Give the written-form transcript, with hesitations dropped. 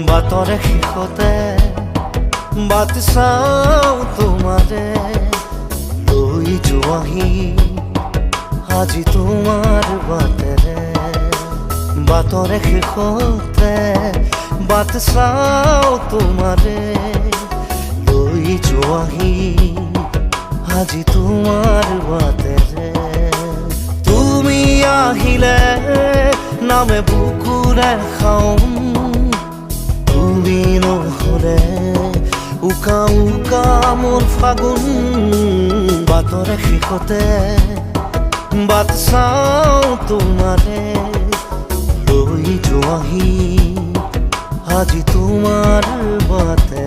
বাটৰে শেষতে বাট চাওঁ তোমাৰে লৈ যোৱাহি আজি তোমাৰ বাটেৰে। বাটৰে শেষতে বাট চাওঁ তোমাৰে লৈ যোৱাহি আজি তোমাৰ বাটেৰে। তুমি আহিলে নামে বুকুৰে খাওঁ, তুমি নহ'লে উকা উকা মোৰ ফাগুন। বাটৰে শেষতে বাট চাওঁ তোমাৰে লৈ যোৱাহি আজি তোমাৰ বাটে।